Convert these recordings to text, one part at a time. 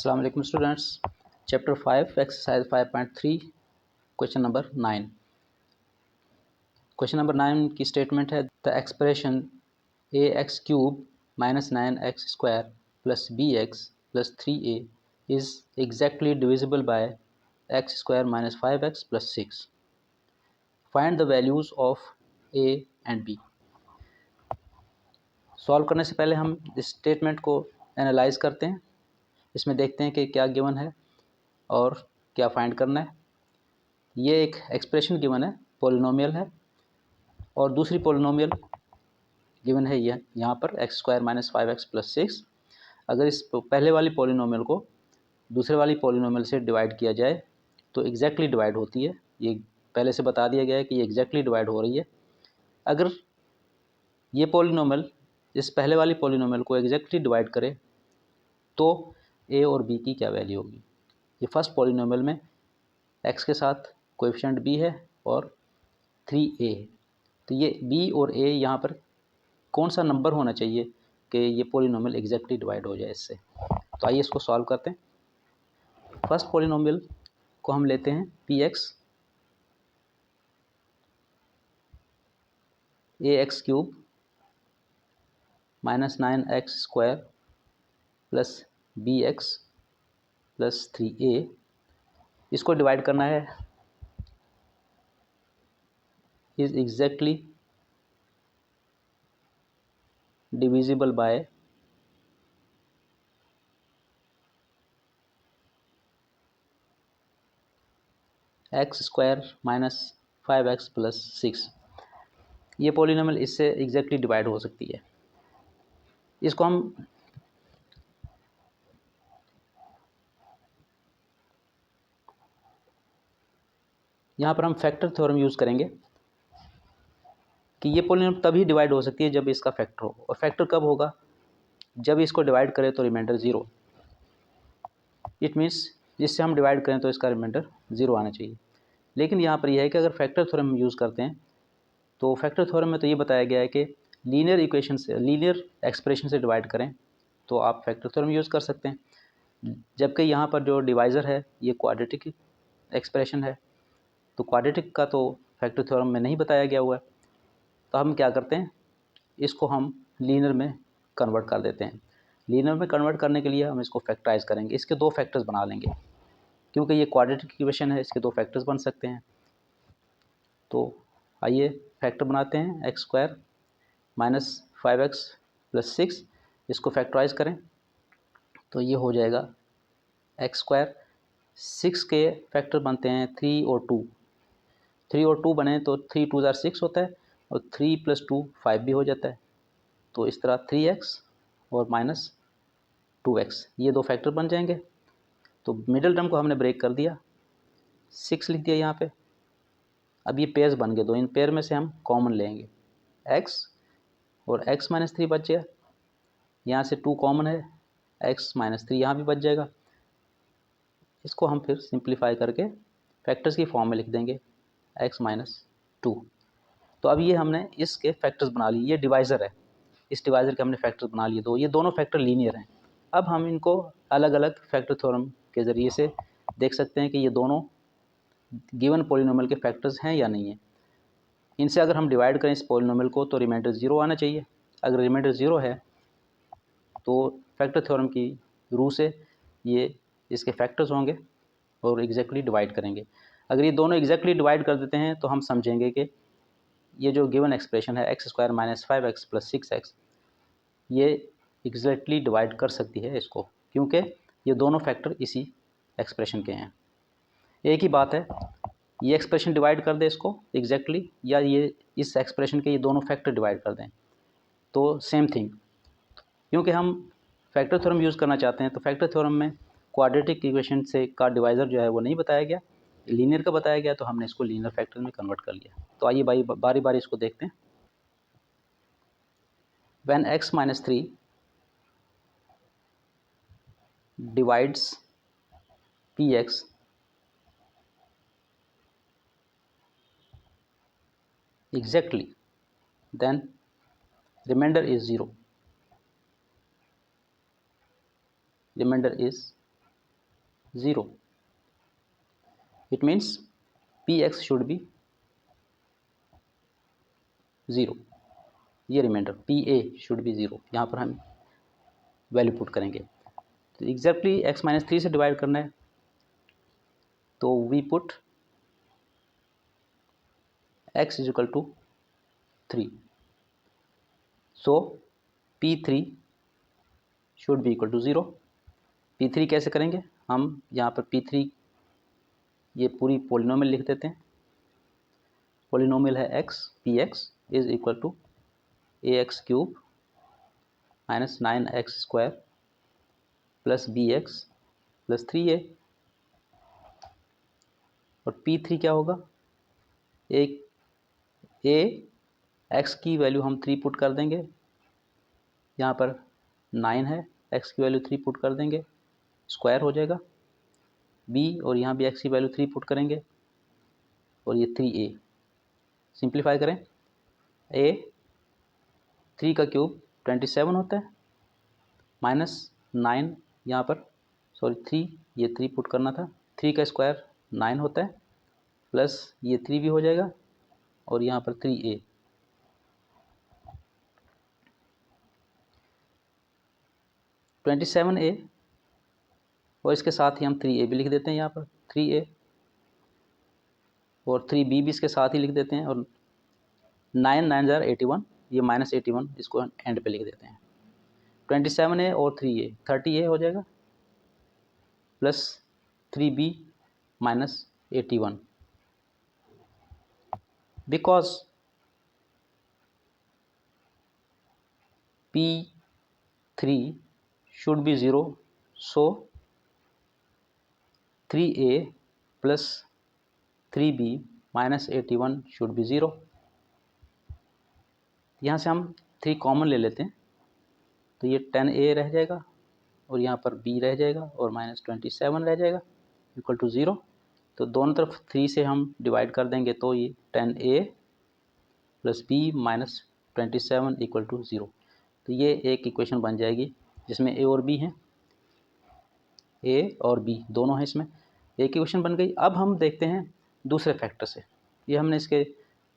अस्सलाम वालेकुम students. Chapter 5 exercise 5.3 question number 9। Question number 9 की स्टेटमेंट है the expression A X cube minus 9x square plus B X plus 3a is exactly divisible by X square minus 5x plus 6। Find the values of A and B. Solve करने से पहले हम इस statement को analyse करते हैं। इसमें देखते हैं कि क्या गिवन है और क्या फाइंड करना है। ये एक एक्सप्रेशन गिवन है, पॉलिनोमियल है, और दूसरी पॉलिनोमियल गिवन है ये यहाँ पर x square minus 5x plus 6। अगर इस पहले वाली पॉलिनोमियल को दूसरे वाली पॉलिनोमियल से डिवाइड किया जाए तो एग्जैक्टली डिवाइड होती है। ये पहले से बता दिया गया है कि ये एग्जैक्टली डिवाइड हो रही है। अगर ये पॉलिनोमियल इस पहले वाली पॉलिनोमियल को एग्जैक्टली डिवाइड करे तो ए और बी की क्या वैल्यू होगी। ये फर्स्ट पॉलिनोमियल में x के साथ कोएफिशिएंट b है और 3a है, तो ये b और a यहाँ पर कौन सा नंबर होना चाहिए कि ये पॉलिनोमियल एग्जैक्टली डिवाइड हो जाए इससे। तो आइए इसको सॉल्व करते हैं। फर्स्ट पॉलिनोमियल को हम लेते हैं px ax cube minus 9x square plus bx plus 3a। इसको डिवाइड करना है is exactly divisible by X square minus 5x plus 6। ये पॉलिनोमियल इससे एग्जैक्टली डिवाइड हो सकती है। इसको हम यहाँ पर हम फैक्टर थ्योरम यूज़ करेंगे कि ये पॉलिनोमियल तभी डिवाइड हो सकती है जब इसका फैक्टर हो। और फैक्टर कब होगा? जब इसको डिवाइड करें तो रिमाइंडर 0। इट मीन्स जिससे हम डिवाइड करें तो इसका रिमाइंडर 0 आना चाहिए। लेकिन यहाँ पर यह है कि अगर फैक्टर थ्योरम यूज़ करते हैं तो फैक्टर थ्योरम में तो ये बताया गया है कि लीनियर इक्वेशन से, लीनियर एक्सप्रेशन से डिवाइड करें तो आप फैक्टर थ्योरम यूज़ कर सकते हैं। जबकि यहाँ पर जो डिवाइज़र है ये क्वाड्रेटिक एक्सप्रेशन है, तो क्वाड्रेटिक का तो फैक्टर थ्योरम में नहीं बताया गया हुआ है। तो हम क्या करते हैं, इसको हम लीनियर में कन्वर्ट कर देते हैं। लीनियर में कन्वर्ट करने के लिए हम इसको फैक्टराइज करेंगे। इसके दो फैक्टर्स बना लेंगे, क्योंकि ये क्वाड्रेटिक इक्वेशन है, इसके दो फैक्टर्स बन सकते हैं। तो आइए फैक्टर बनाते हैं। X square minus 5x plus 6, इसको फैक्टराइज करें तो ये हो जाएगा एक्स स्क्वायर। 6 के फैक्टर बनते हैं 3 और 2। 3 और 2 बने तो 3 2 ज़ार 6 होता है और 3 प्लस 2 5 भी हो जाता है। तो इस तरह 3x और माइनस 2x ये दो फैक्टर बन जाएंगे। तो मिडिल टर्म को हमने ब्रेक कर दिया, 6 लिख दिया यहाँ पे। अब ये पेयर्स बन गए दो, इन पेयर में से हम कॉमन लेंगे x और x माइनस 3 बच गया। यहाँ से 2 कॉमन है, x माइनस 3 यहाँ भी बच जाएगा। इसको हम फिर सिंप्लीफाई करके फैक्टर्स की फॉर्म में लिख देंगे x माइनस 2। तो अब ये हमने इसके फैक्टर्स बना लिए। ये डिवाइज़र है, इस डिवाइज़र के हमने फैक्टर्स बना लिए दो। ये दोनों फैक्टर लीनियर हैं। अब हम इनको अलग अलग फैक्टर थ्योरम के ज़रिए से देख सकते हैं कि ये दोनों गिवन पॉलिनोमियल के फैक्टर्स हैं या नहीं है। इनसे अगर हम डिवाइड करें इस पॉलिनोमियल को तो रिमाइंडर 0 आना चाहिए। अगर रिमाइंडर 0 है तो फैक्टर थ्योरम की रूल से ये इसके फैक्टर्स होंगे और एग्जैक्टली डिवाइड करेंगे। अगर ये दोनों एग्जैक्टली डिवाइड कर देते हैं तो हम समझेंगे कि ये जो गिवन एक्सप्रेशन है x square minus 5x plus 6x ये एग्जैक्टली डिवाइड कर सकती है इसको, क्योंकि ये दोनों फैक्टर इसी एक्सप्रेशन के हैं। एक ही बात है, ये एक्सप्रेशन डिवाइड कर दे इसको एग्जैक्टली, या ये इस एक्सप्रेशन के ये दोनों फैक्टर डिवाइड कर दें तो सेम थिंग। क्योंकि हम फैक्टर थ्योरम यूज़ करना चाहते हैं तो फैक्टर थ्योरम में क्वाड्रेटिक इक्वेशन से का डिवाइज़र जो है वो नहीं बताया गया, लीनियर का बताया गया, तो हमने इसको लीनियर फैक्टर में कन्वर्ट कर लिया। तो आइए बारी बारी इसको देखते हैं। When x minus 3 divides px exactly, then remainder is 0. Remainder is 0. It means Px should be 0. ये रिमाइंडर Pa शुड बी 0, यहाँ पर हम वैल्यू पुट करेंगे। तो एग्जैक्टली x-3 से डिवाइड करना है, तो we put x is equal to 3. So P3 should be equal to 0. P3 कैसे करेंगे हम, यहाँ पर P3 ये पूरी पोलिनोमियल लिख देते हैं। पोलिनोमियल है x, Px is equal to ax³ minus 9x² plus bx plus 3a। और P3 क्या होगा, एक x की वैल्यू हम 3 पुट कर देंगे, यहाँ पर 9 है, x की वैल्यू 3 पुट कर देंगे, स्क्वायर हो जाएगा। b और यहाँ भी x की वैल्यू 3 पुट करेंगे और ये 3a। सिंप्लीफाई करें, a 3 का क्यूब 27 होता है, माइनस 9 यहाँ पर, सॉरी 3, ये 3 पुट करना था, 3 का स्क्वायर 9 होता है, प्लस ये 3 भी हो जाएगा और यहाँ पर 3a। (27a) और इसके साथ ही हम 3a भी लिख देते हैं, यहाँ पर 3a और 3b भी इसके साथ ही लिख देते हैं, और 9 9 जार 81, ये माइनस 81 इसको एंड पे लिख देते हैं। 27a और 3a 30a हो जाएगा, plus 3b minus 81। Because P3 should be 0, so 3a plus 3b minus 81 should be 0. यहाँ से हम 3 कॉमन ले लेते हैं, तो ये 10a रह जाएगा और यहाँ पर b रह जाएगा और माइनस 27 रह जाएगा इक्वल टू 0। तो दोनों तरफ 3 से हम डिवाइड कर देंगे, तो ये 10a plus b minus 27 equal to 0। तो ये एक इक्वेशन बन जाएगी जिसमें a और b हैं, a और b दोनों हैं, इसमें एक इक्वेशन बन गई। अब हम देखते हैं दूसरे फैक्टर से। ये हमने इसके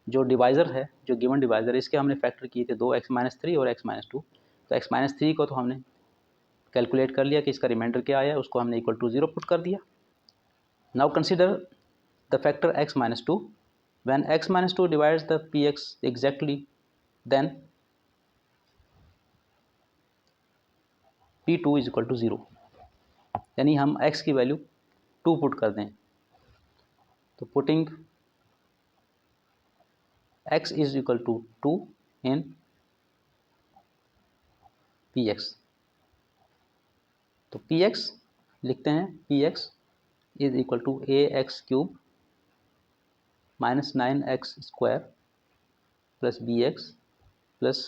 जो डिवाइज़र है, जो गिवन डिवाइज़र है, इसके हमने फैक्टर किए थे 2x-3 और x-2। तो x-3 को तो हमने कैलकुलेट कर लिया कि इसका रिमाइंडर क्या आया, उसको हमने इक्वल टू 0 पुट कर दिया। Now consider the factor x-2। When x-2 divides the px exactly, then P2 is equal to 0, यानी हम x की वैल्यू 2 पुट कर दें। तो putting x is equal to 2 in Px, तो Px लिखते हैं, Px is equal to ax³ minus 9x² plus bx plus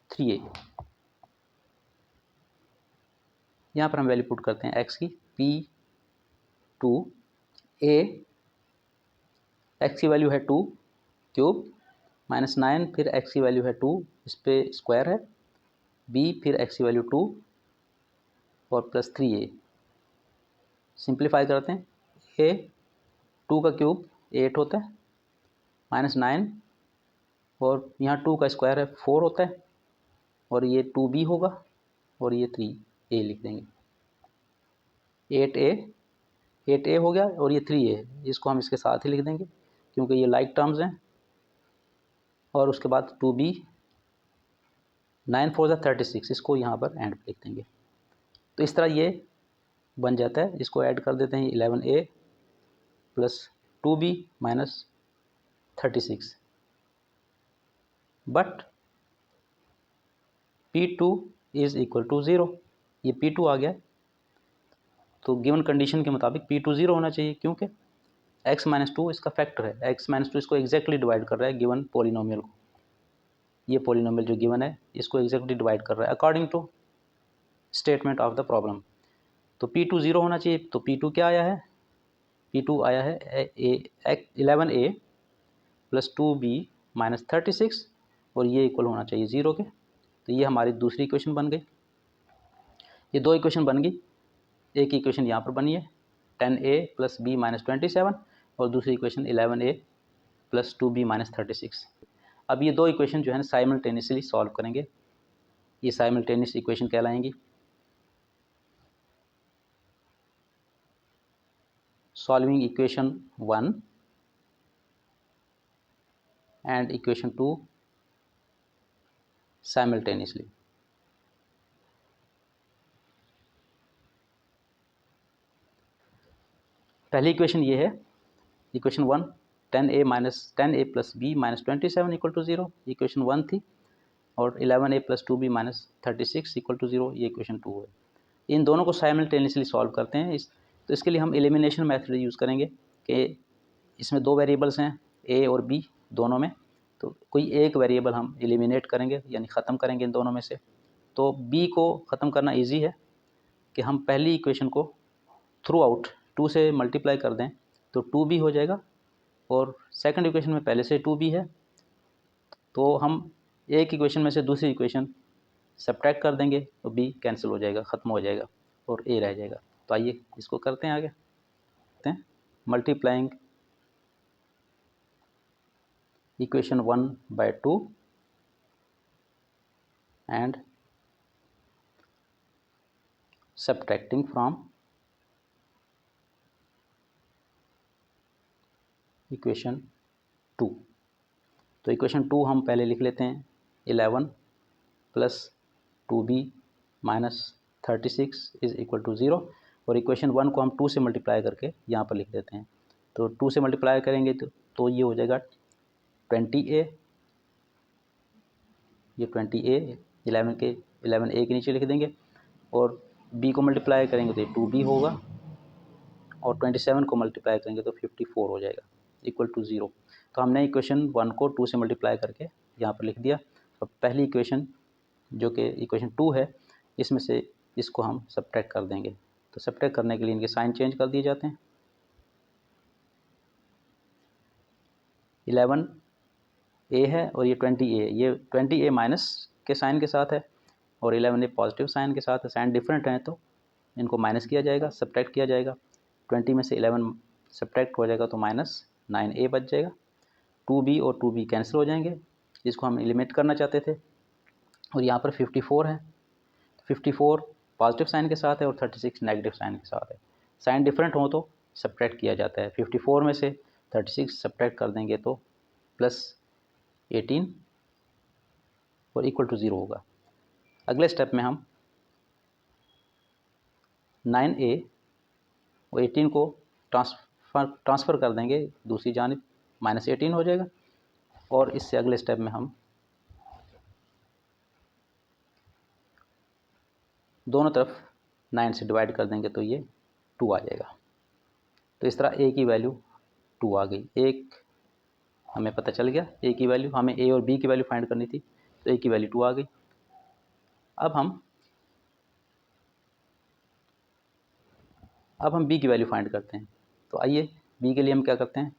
3a। यहाँ पर हम वैल्यू पुट करते हैं x की, P2 a, x की वैल्यू है 2 क्यूब माइनस 9, फिर x की वैल्यू है 2, इस पर स्क्वायर है, b फिर x की वैल्यू 2 और प्लस 3a। सिंप्लीफाई करते हैं, a 2 का क्यूब 8 होता है, माइनस 9 और यहाँ 2 का स्क्वायर है 4 होता है, और ये 2b होगा और ये 3a लिख देंगे। 8a हो गया और ये 3a, इसको हम इसके साथ ही लिख देंगे क्योंकि ये लाइक टर्म्स हैं। और उसके बाद 2b, 9 4 36, इसको यहाँ पर एंड पे लिख देंगे। तो इस तरह ये बन जाता है। इसको ऐड कर देते हैं, 11a plus 2b minus 36, but P2 is equal to 0। ये P2 आ गया, तो गिवन कंडीशन के मुताबिक P2 0 होना चाहिए, क्योंकि x-2 इसका फैक्टर है। x-2 इसको एग्जैक्टली डिवाइड कर रहा है गिवन पोलिनोमियल को। ये पोलिनोमियल जो गिवन है इसको एग्जैक्टली डिवाइड कर रहा है according to statement of the problem. तो P2 0 होना चाहिए। तो P2 क्या आया है, P2 आया है 11a प्लस 2b माइनस 36, और ये इक्वल होना चाहिए 0 के। तो ये हमारी दूसरी इक्वेशन बन गई। ये दो इक्वेशन बन गई। एक इक्वेशन यहाँ पर बनी है 10a प्लस बी माइनस 27 और दूसरी equation 11a plus 2b minus 36। अब ये दो इक्वेशन जो है ना साइमल्टेनियसली सॉल्व करेंगे, ये साइमल्टेनियस इक्वेशन कहलाएंगी। Solving equation 1 and equation 2 simultaneously. पहली इक्वेशन ये है, equation 1 10a plus B minus 27 equal to 0, equation 1 थी, और 11a plus 2b minus 36 equal to 0, ये इक्वेशन 2 है। इन दोनों को साइमल्टेनियसली सॉल्व करते हैं। तो इसके लिए हम एलिमिनेशन मेथड यूज़ करेंगे कि इसमें दो वेरिएबल्स हैं a और b दोनों में, तो कोई एक वेरिएबल हम एलिमिनेट करेंगे यानी ख़त्म करेंगे इन दोनों में से। तो b को ख़त्म करना इजी है कि हम पहली इक्वेशन को थ्रू आउट 2 से मल्टीप्लाई कर दें तो 2b हो जाएगा, और सेकंड इक्वेशन में पहले से 2b है, तो हम एक इक्वेशन में से दूसरी इक्वेशन सब्ट्रैक्ट कर देंगे तो b कैंसिल हो जाएगा, ख़त्म हो जाएगा और a रह जाएगा। तो आइए इसको करते हैं आगे। करते हैं multiplying equation 1 by 2 and subtracting from equation 2। तो इक्वेशन 2 हम पहले लिख लेते हैं 11 plus 2b minus 36 is equal to 0, और इक्वेशन 1 को हम 2 से मल्टीप्लाई करके यहाँ पर लिख देते हैं। तो 2 से मल्टीप्लाई करेंगे तो ये हो जाएगा 20a, ये 20a 11a के नीचे लिख देंगे, और b को मल्टीप्लाई करेंगे तो ये 2b होगा, और 27 को मल्टीप्लाई करेंगे तो 54 हो जाएगा इक्वल टू 0। तो हमने इक्वेशन 1 को 2 से मल्टीप्लाई करके यहाँ पर लिख दिया। अब पहली इक्वेशन जो कि इक्वेशन 2 है, इसमें से इसको हम सब्ट्रैक्ट कर देंगे। तो सब्ट्रैक्ट करने के लिए इनके साइन चेंज कर दिए जाते हैं। 11a है और ये 20a, ये 20a माइनस के साइन के साथ है और 11a पॉजिटिव साइन के साथ है। साइन डिफरेंट हैं तो इनको माइनस किया जाएगा, सब्ट्रैक्ट किया जाएगा। 20 में से 11 सब्ट्रैक्ट हो जाएगा तो माइनस 9a बच जाएगा। 2b और 2b कैंसिल हो जाएंगे, जिसको हम एलिमिनेट करना चाहते थे। और यहाँ पर 54 है, 54 पॉजिटिव साइन के साथ है और 36 नेगेटिव साइन के साथ है। साइन डिफरेंट हो तो सब्ट्रैक्ट किया जाता है। 54 में से 36 सब्ट्रैक्ट कर देंगे तो प्लस 18 और इक्वल टू 0 होगा। अगले स्टेप में हम 9a और 18 को ट्रांसफ़र कर देंगे दूसरी जानिब, माइनस 18 हो जाएगा। और इससे अगले स्टेप में हम दोनों तरफ 9 से डिवाइड कर देंगे तो ये 2 आ जाएगा। तो इस तरह a की वैल्यू 2 आ गई। एक हमें पता चल गया a की वैल्यू, हमें a और b की वैल्यू फाइंड करनी थी, तो a की वैल्यू 2 आ गई। अब हम b की वैल्यू फाइंड करते हैं। तो आइए b के लिए हम क्या करते हैं,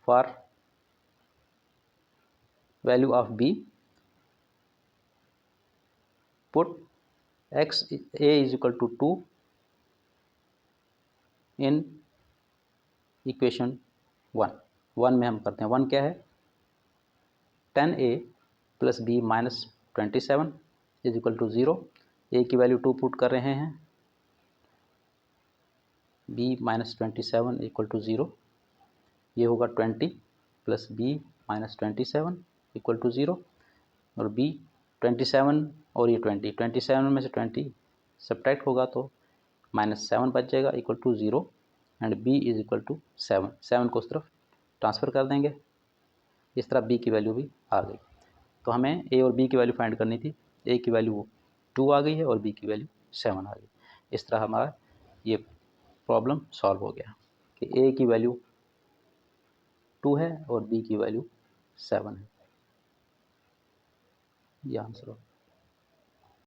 for value of b put x a is equal to 2 in equation 1 में हम करते हैं। 1 क्या है, 10a plus B minus 27 is equal to 0। a की वैल्यू 2 पुट कर रहे हैं, b माइनस 27 इक्वल टू 0, ये होगा 20 plus b minus 27 equal to 0, और b 27 और ये 27 में से 20 सब्ट्रैक्ट होगा तो माइनस 7 बच जाएगा equal to 0, and b is equal to 7 को उस तरफ ट्रांसफ़र कर देंगे। इस तरह b की वैल्यू भी आ गई। तो हमें a और b की वैल्यू फाइंड करनी थी। a की वैल्यू 2 आ गई है और b की वैल्यू 7 आ गई। इस तरह हमारा ये प्रॉब्लम सॉल्व हो गया कि a की वैल्यू 2 है और b की वैल्यू 7 है। ये आंसर हो।